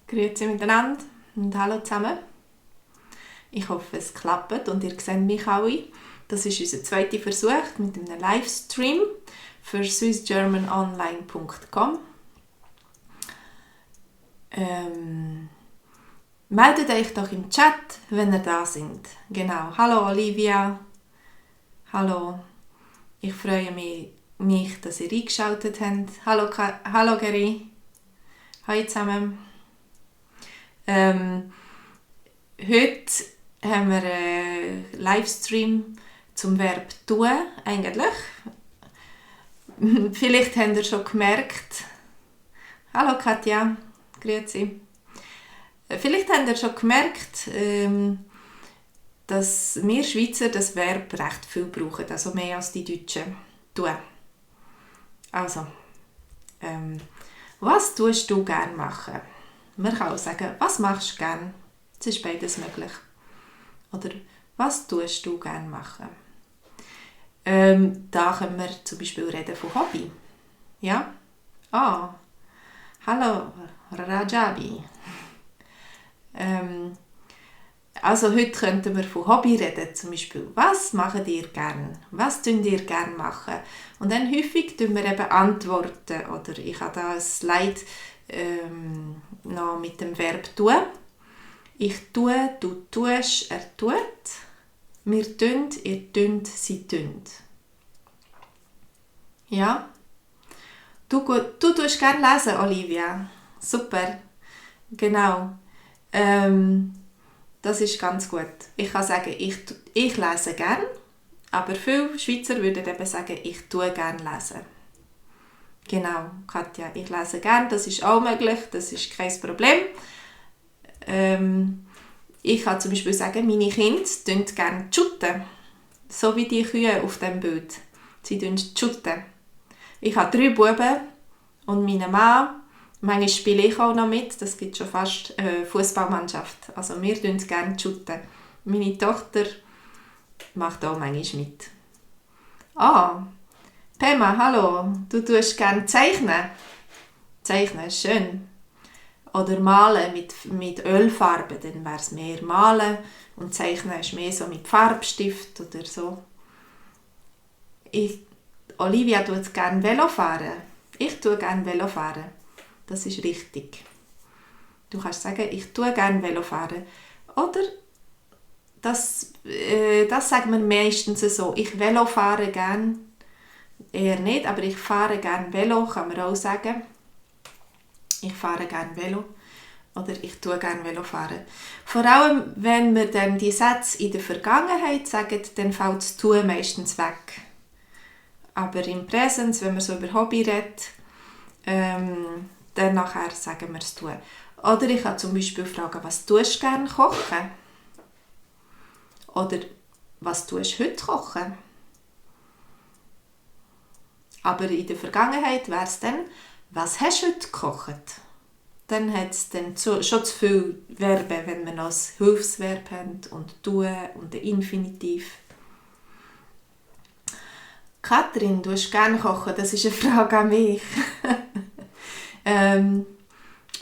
Grüezi miteinander und hallo zusammen. Ich hoffe, es klappt und ihr seht mich alle. Das ist unser zweiter Versuch mit einem Livestream für swissgermanonline.com. Meldet euch doch im Chat, wenn ihr da seid. Genau. Hallo Olivia. Hallo. Ich freue mich, dass ihr eingeschaltet habt. Hallo Geri. Hallo zusammen. Heute haben wir einen Livestream zum Verb tun, eigentlich. Vielleicht habt ihr schon gemerkt. Hallo Katja, grüezi. Vielleicht habt ihr schon gemerkt, dass wir Schweizer das Verb recht viel brauchen, also mehr als die Deutschen. Tun. Also, was tust du gerne machen? Man kann auch sagen, was machst du gerne? Es ist beides möglich. Oder was tust du gerne machen? Da können wir zum Beispiel reden von Hobby. Ja? Hallo Rajabi. Also heute könnten wir von Hobby reden, zum Beispiel, was macht ihr gerne? Was tun ihr gerne machen? Und dann häufig tun wir eben antworten. Oder ich habe da ein Slide noch mit dem Verb tun. Ich tue, du tust, er tut. Wir tun, ihr tönt, sie tönt. Ja? Du tust gerne lesen, Olivia. Super. Genau. Das ist ganz gut. Ich kann sagen, ich lese gerne, aber viele Schweizer würden eben sagen, ich tue gerne lesen. Genau, Katja, ich lese gerne, das ist auch möglich, das ist kein Problem. Ich kann zum Beispiel sagen, meine Kinder tun gerne shooten, so wie die Kühe auf dem Bild. Sie tun shooten. Ich habe 3 Buben und meinen Mann. Manchmal spiele ich auch noch mit, das gibt schon fast eine Fußballmannschaft. Also wir shooten gerne shooten. Meine Tochter macht auch manchmal mit. Pema, hallo, du tust gerne zeichnen. Zeichnen ist schön. Oder malen mit Ölfarben, dann wäre es mehr malen. Und zeichnen ist mehr so mit Farbstift oder so. Olivia tut gerne Velofahren. Ich tue gerne Velofahren. Das ist richtig. Du kannst sagen, ich tue gerne Velofahren. Oder, das sagt man meistens so, ich Velofahre gerne. Eher nicht, aber ich fahre gerne Velo, kann man auch sagen. Ich fahre gerne Velo. Oder ich tue gerne Velo fahren. Vor allem, wenn wir dann die Sätze in der Vergangenheit sagen, dann fällt das Tun meistens weg. Aber im Präsens, wenn wir so über Hobby reden, dann nachher sagen wir es tun. Oder ich kann zum Beispiel fragen, was tust du gerne kochen? Oder was tust du heute kochen? Aber in der Vergangenheit wäre es dann, was hast du heute gekocht? Dann hat es dann schon zu viel Verben, wenn wir noch ein Hilfsverb haben und tun und ein Infinitiv. Katrin, du hast gerne kochen, das ist eine Frage an mich.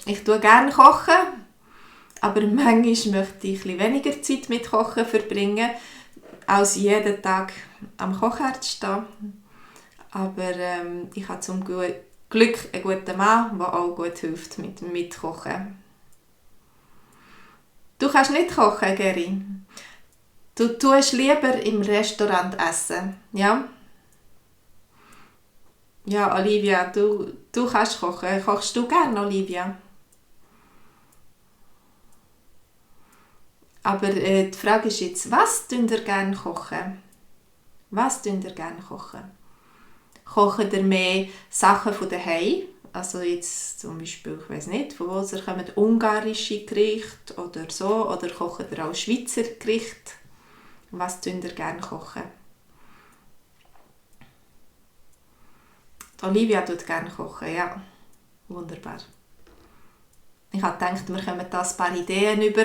Ich tue gerne kochen, aber manchmal möchte ich ein weniger Zeit mit Kochen verbringen, als jeden Tag am Kochherd stehen. Aber ich habe zum Glück einen guten Mann, der auch gut hilft mit Kochen. Du kannst nicht kochen, Geri. Du tust lieber im Restaurant essen, ja? Ja, Olivia, du kannst kochen. Kochst du gerne, Olivia? Aber die Frage ist jetzt, was tun ihr gerne kochen? Was tun ihr gerne kochen? Kochen ihr mehr Sachen von daheim? Also jetzt zum Beispiel, ich weiss nicht, von wo ihr kommt, ungarische Gerichte oder so? Oder kocht ihr auch Schweizer Gerichte? Was tun ihr gerne kochen? Olivia tut gerne kochen, ja. Wunderbar. Ich habe gedacht, wir kommen da ein paar Ideen über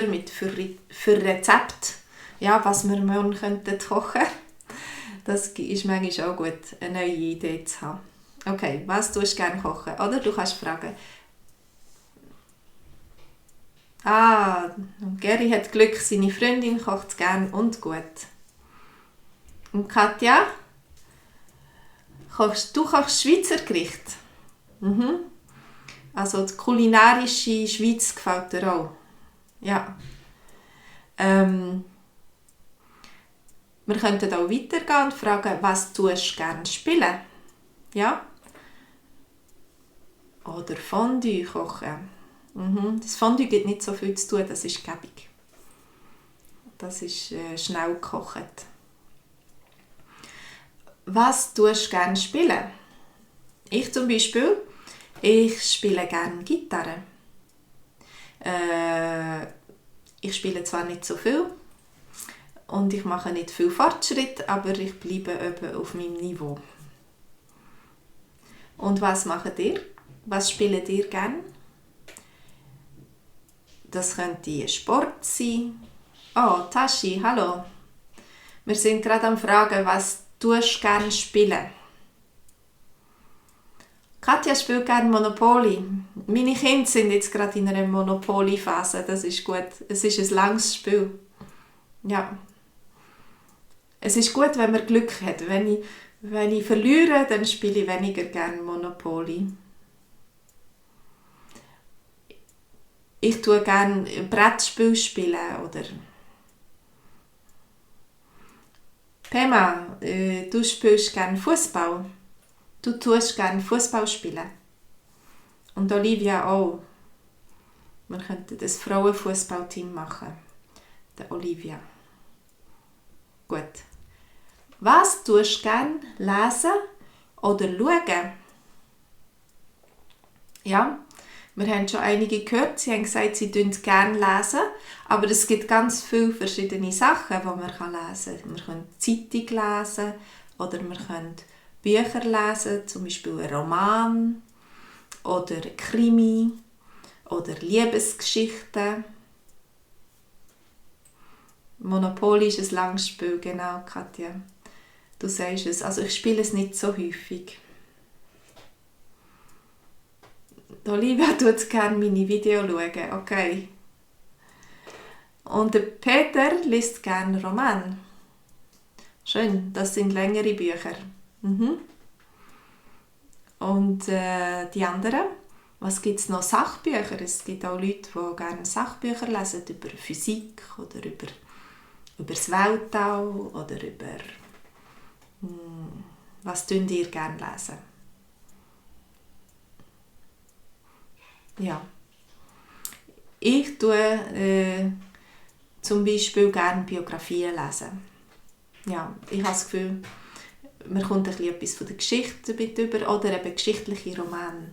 für Rezepte, ja, was wir morgen kochen könnten. Das ist manchmal auch gut, eine neue Idee zu haben. Okay, was tust du gerne kochen? Oder du kannst fragen, Und Geri hat Glück, seine Freundin kocht gern und gut. Und Katja, du kochst Schweizer Gerichte. Also die kulinarische Schweiz gefällt dir auch. Ja. Wir könnten auch weitergehen und fragen, was tust du gerne spielen? Ja? Oder Fondue kochen. Das Fondue gibt nicht so viel zu tun, das ist gäbig. Das ist schnell gekocht. Was tust du gerne spielen? Ich zum Beispiel, ich spiele gerne Gitarre. Ich spiele zwar nicht so viel und ich mache nicht viel Fortschritt, aber ich bleibe eben auf meinem Niveau. Und was macht ihr? Was spielt ihr gerne? Das könnte Sport sein. Oh, Tashi, hallo. Wir sind gerade am Fragen, was tust du gerne spielen? Katja spielt gerne Monopoly. Meine Kinder sind jetzt gerade in einer Monopoly-Phase. Das ist gut. Es ist ein langes Spiel. Ja. Es ist gut, wenn man Glück hat. Wenn ich verliere, dann spiele ich weniger gerne Monopoly. Ich tue gerne Brettspiel spielen oder Pema, du spielst gerne Fußball. Du tust gerne Fußball spielen. Und Olivia auch. Wir könnten das Frauenfußballteam machen. Der Olivia. Gut. Was tust du gerne lesen oder schauen? Ja, wir haben schon einige gehört, sie haben gesagt, sie gerne lesen, aber es gibt ganz viele verschiedene Sachen, die man lesen kann. Wir können Zeitung lesen oder wir können Bücher lesen, zum Beispiel einen Roman oder Krimi oder Liebesgeschichten. Monopoly ist ein langes Spiel, genau, Katja. Du sagst es. Also ich spiele es nicht so häufig. Olivia tut gerne meine Videos schauen, okay. Und der Peter liest gerne Roman. Schön, das sind längere Bücher. Und die anderen? Was gibt es noch? Sachbücher. Es gibt auch Leute, die gerne Sachbücher lesen über Physik oder über das Weltall oder über was tun ihr gerne lesen? Ja. Ich tue zum Beispiel gerne Biografien lesen. Ja, ich habe das Gefühl, man kommt etwas von der Geschichte mit über oder eben geschichtliche Romane.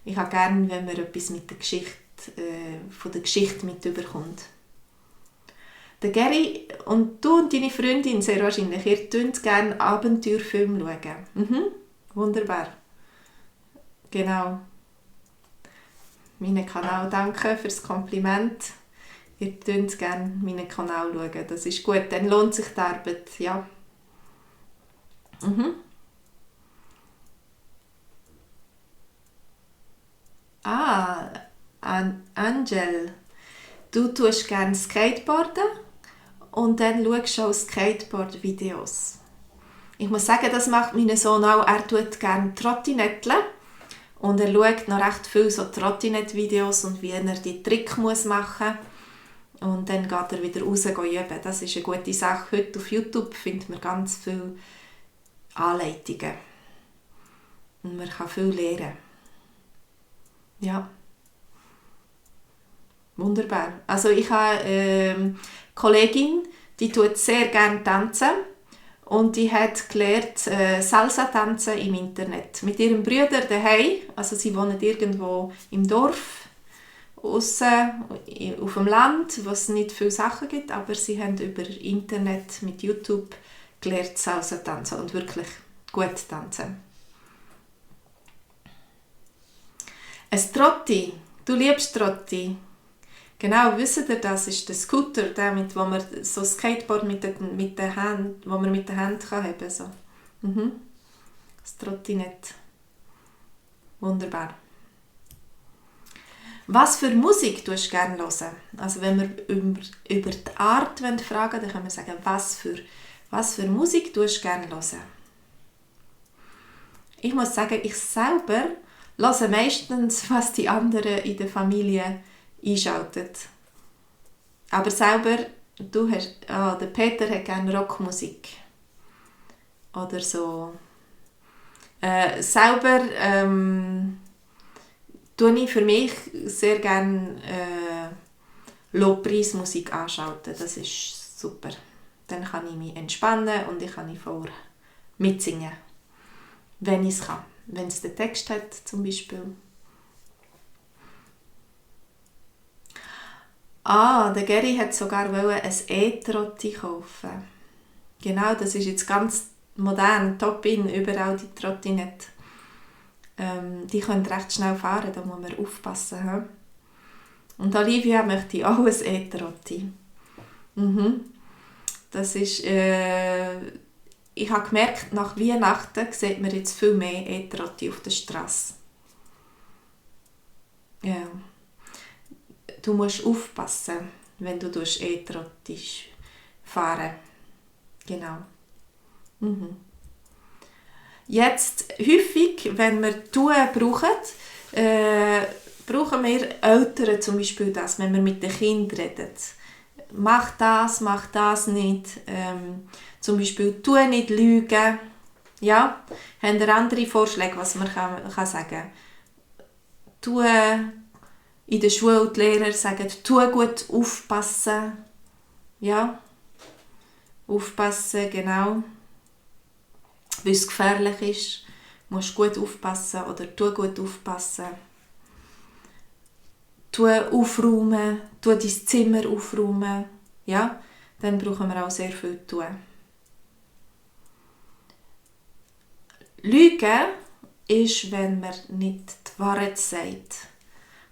Ich habe gerne, wenn man etwas mit der Geschichte, von der Geschichte mit überkommt. Der Geri und du und deine Freundin sehr wahrscheinlich, ihr schaut gerne Abenteuerfilme schauen. Wunderbar. Genau. Meinen Kanal, danke für das Kompliment. Ihr schaut gerne meinen Kanal schauen. Das ist gut, dann lohnt sich die Arbeit. Ja. Angel, du tust gerne Skateboarden und dann schaust du auch Skateboard-Videos. Ich muss sagen, das macht mein Sohn auch. Er tut gerne Trottinetteln und er schaut noch recht viel so Trottinett-Videos und wie er die Trick machen muss. Und dann geht er wieder raus üben. Das ist eine gute Sache. Heute auf YouTube findet man ganz viele Anleitungen. Und man kann viel lernen. Ja. Wunderbar. Also ich habe eine Kollegin, die tut sehr gerne tanzen und die hat gelernt Salsa tanzen im Internet. Mit ihrem Bruder daheim, also sie wohnen irgendwo im Dorf, aussen auf dem Land, wo es nicht viele Sachen gibt, aber sie haben über Internet mit YouTube gelernt Salsa tanzen und wirklich gut tanzen. Ein Trotti. Du liebst Trotti. Genau, wisst ihr, das ist der Scooter, der wo man so Skateboard mit der Hand, wo man mit der Hand kann haben so. Das Trottinett. Wunderbar. Was für Musik tust du gerne hören? Also wenn wir über die Art fragen wollen, dann können wir sagen, was für Musik tust du gerne hören? Ich muss sagen, ich selber höre meistens, was die anderen in der Familie einschalten. Aber selber, der Peter hat gerne Rockmusik. Oder so. Selber tue ich für mich sehr gerne Lobpreismusik anschalten. Das ist super. Dann kann ich mich entspannen und ich kann voll mitsingen. Wenn ich es kann. Wenn es den Text hat, zum Beispiel. Der Geri hat sogar ein E-Trotti kaufen. Genau, das ist jetzt ganz modern, top in, überall die Trottinette. Die können recht schnell fahren, da muss man aufpassen. He? Und Olivia möchte auch ein E-Trotti. Das ist, ich habe gemerkt, nach Weihnachten sieht man jetzt viel mehr E-Trotti auf der Straße. Ja. Du musst aufpassen, wenn du durch E-Trotti fahren. Genau. Jetzt, häufig, wenn wir «tun» brauchen, brauchen wir Eltern zum Beispiel das, wenn wir mit den Kindern reden. Mach das nicht. Zum Beispiel «tu nicht lügen». Ja? Haben wir andere Vorschläge, was man kann sagen? «Tu» in der Schule die Lehrer sagen, «tu gut aufpassen». Ja? Aufpassen, genau. Weil es gefährlich ist, musst du gut aufpassen oder «tu gut aufpassen». «Tu aufräumen», «tu dein Zimmer aufräumen». Ja? Dann brauchen wir auch sehr viel «tun». Lügen ist, wenn man nicht die Wahrheit sagt.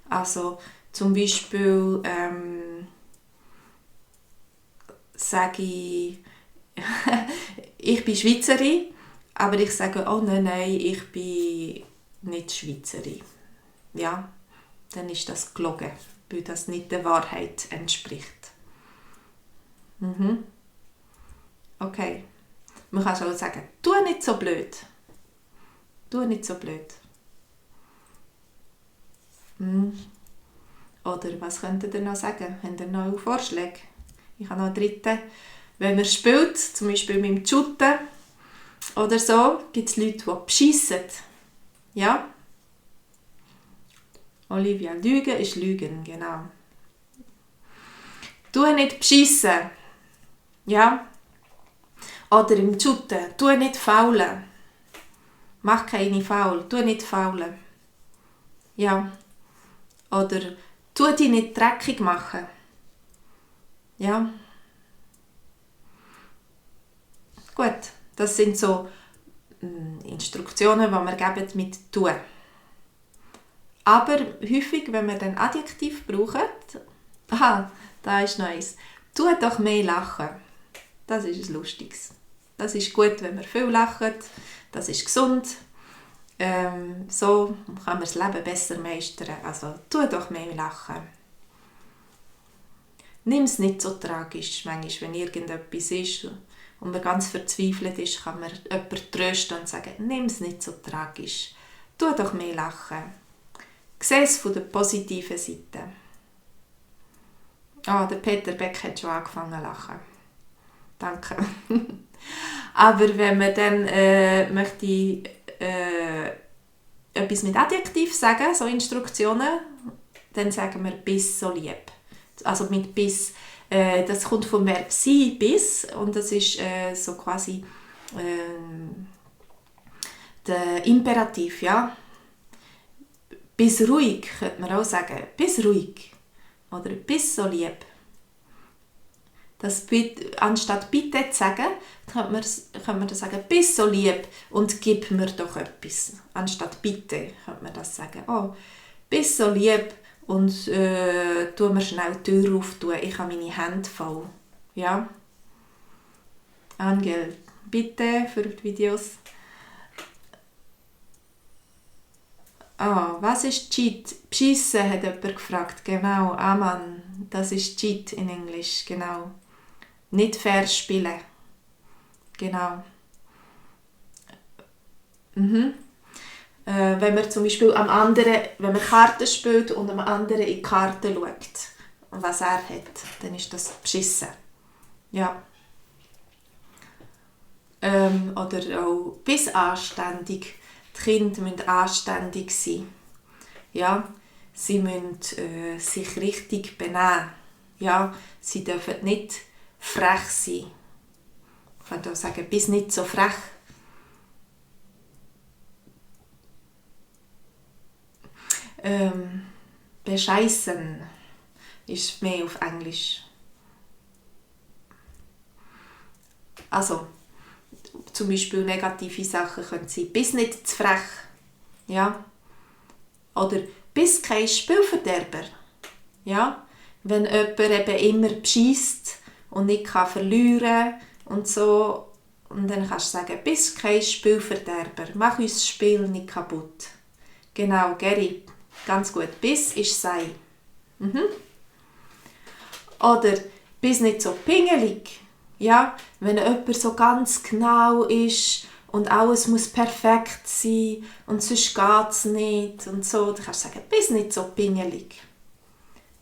Also zum Beispiel sage ich, ich bin Schweizerin, aber ich sage, oh nein, ich bin nicht Schweizerin. Ja, dann ist das gelogen, weil das nicht der Wahrheit entspricht. Okay. Man kann auch sagen, tu nicht so blöd. Tu nicht so blöd. Oder was könntet ihr noch sagen? Habt ihr noch Vorschläge? Ich habe noch einen dritten. Wenn man spielt, zum Beispiel mit dem Shooten oder so, gibt es Leute, die beschissen. Ja? Olivia, Lügen ist Lügen, genau. Tu nicht beschissen. Ja? Oder im Shooten, tu nicht faulen. Mach keine Faul, tu nicht faulen. Ja. Oder tu dich nicht dreckig machen. Ja. Gut, das sind so Instruktionen, die wir geben mit «tun». Aber häufig, wenn wir dann Adjektiv brauchen, da ist noch eins. «Tu doch mehr lachen». Das ist ein Lustiges. Das ist gut, wenn wir viel lachen. Das ist gesund. So kann man das Leben besser meistern. Also, tu doch mehr lachen. Nimm es nicht so tragisch. Manchmal, wenn irgendetwas ist und man ganz verzweifelt ist, kann man jemanden trösten und sagen, nimm es nicht so tragisch. Tu doch mehr lachen. Sieh es von der positiven Seite. Der Peter Beck hat schon angefangen zu lachen. Danke. Aber wenn man dann möchte etwas mit Adjektiv sagen, so Instruktionen, dann sagen wir «bis so lieb». Also mit «bis», das kommt vom Verb «sein», «bis», und das ist so quasi der Imperativ, ja. «Bis ruhig» könnte man auch sagen, «bis ruhig» oder «bis so lieb». Das anstatt «bitte» zu sagen, kann man das sagen, «bis so lieb» und «gib mir doch etwas». Anstatt «bitte» könnte man das sagen, «oh, bis so lieb und tu mir schnell die Tür auftun, ich habe meine Hände voll». Ja? Angel, bitte für die Videos. Was ist Cheat? Beschissen, hat jemand gefragt. Genau, Mann, das ist Cheat in Englisch, genau. Nicht fair spielen. Genau. Wenn man zum Beispiel wenn man Karten spielt und am anderen in die Karten schaut, was er hat, dann ist das beschissen. Ja. Oder auch bis anständig. Die Kinder müssen anständig sein. Ja. Sie müssen sich richtig benehmen. Ja. Sie dürfen nicht frech sein. Ich könnte auch sagen, bist nicht so frech. Bescheissen ist mehr auf Englisch. Also, zum Beispiel negative Sachen können sein, bist nicht zu frech. Ja? Oder bist kein Spielverderber. Ja? Wenn jemand eben immer bescheisst und nicht verlieren kann und so, und dann kannst du sagen, bist kein Spielverderber, mach uns das Spiel nicht kaputt. Genau, Geri. Ganz gut. Bis ist sei. Oder bis nicht so pingelig. Ja, wenn jemand so ganz genau ist und alles muss perfekt sein und sonst geht es nicht und so, dann kannst du sagen, bis nicht so pingelig.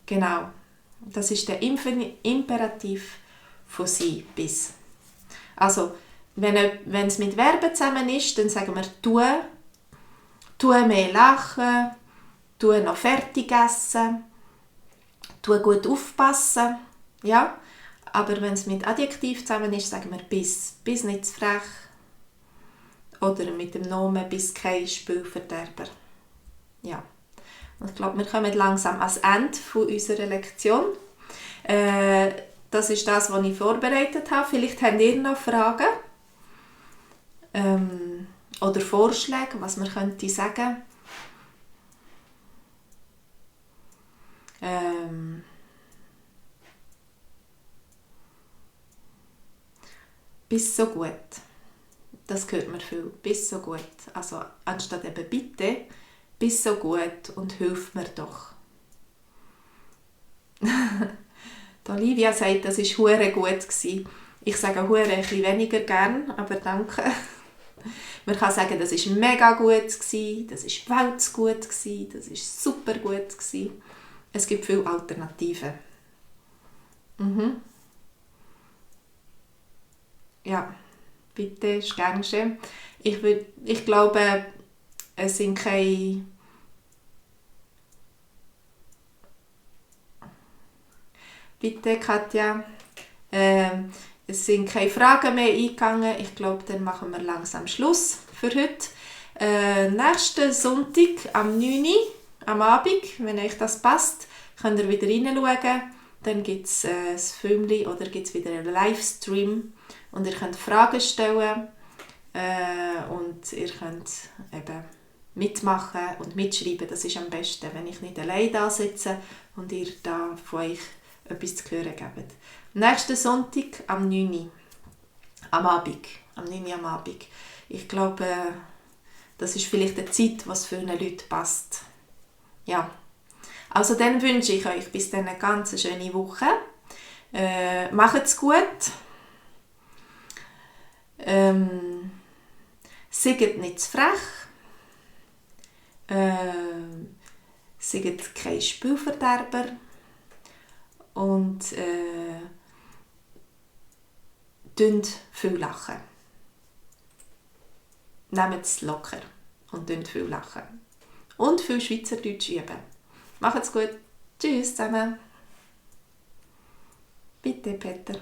Genau. Das ist der Imperativ von sie, bis. Also, wenn es mit Verben zusammen ist, dann sagen wir tu mehr lachen, tu noch fertig essen, tu gut aufpassen, ja. Aber wenn es mit Adjektiv zusammen ist, sagen wir bis nicht zu frech. Oder mit dem Nomen bis kein Spielverderber. Ja. Und ich glaube, wir kommen langsam ans Ende unserer Lektion. Das ist das, was ich vorbereitet habe. Vielleicht habt ihr noch Fragen oder Vorschläge, was man könnte sagen. Bis so gut. Das hört man viel. Bis so gut. Also anstatt eben bitte, bis so gut und hilf mir doch. Die Olivia sagt, das war hure gut gewesen. Ich sage hure ein bisschen weniger gern, aber danke. Man kann sagen, das war mega gut gewesen, das war weltgut gewesen, das war super gut gewesen. Es gibt viele Alternativen. Ja, bitte, ist gern geschehen. Ich glaube, es sind keine... Bitte, Katja. Es sind keine Fragen mehr eingegangen. Ich glaube, dann machen wir langsam Schluss für heute. Nächsten Sonntag am 9. Uhr am Abend, wenn euch das passt, könnt ihr wieder reinschauen. Dann gibt es ein Filmchen oder gibt es wieder einen Livestream. Und ihr könnt Fragen stellen und ihr könnt eben mitmachen und mitschreiben. Das ist am besten, wenn ich nicht allein da sitze und ihr da von euch etwas zu hören gebt. Nächsten Sonntag am 9. Uhr am Abend. Am 9. Uhr am Abend. Ich glaube, das ist vielleicht eine Zeit, was für eine Leute passt. Ja. Also dann wünsche ich euch bis dann eine ganz schöne Woche. Macht's gut. Seid nicht zu frech. Seid kein Spielverderber. Und dünnt viel lachen. Nehmt es locker und dünnt viel lachen. Und viel Schweizerdeutsch üben. Macht's gut. Tschüss zusammen. Bitte, Peter.